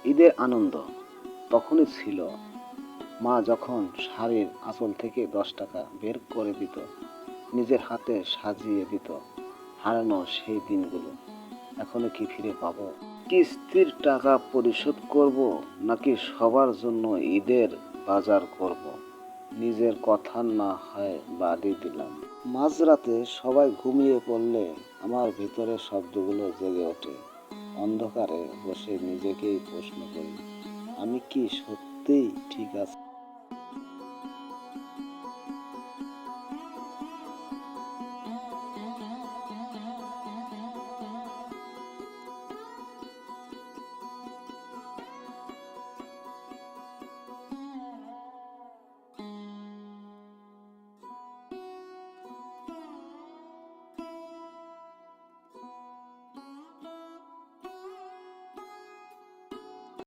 ঈদের আনন্দ তখনই ছিল। মা যখন শাড়ির আঁচল থেকে 10 টাকা বের করে দিত, নিজের হাতে সাজিয়ে দিত। হারানো সেই দিনগুলো এখনো কি ফিরে পাবো? কিস্তির টাকা পরিশোধ করব, নাকি সবার জন্য ঈদের বাজার করব? নিজের কথা না হয় বাদই দিলাম। মাঝরাতে সবাই ঘুমিয়ে পড়লে আমার ভিতরের শব্দগুলো জেগে ওঠে। অন্ধকারে বসে নিজেকেই প্রশ্ন করি, আমি কি সত্যিই ঠিক আছি?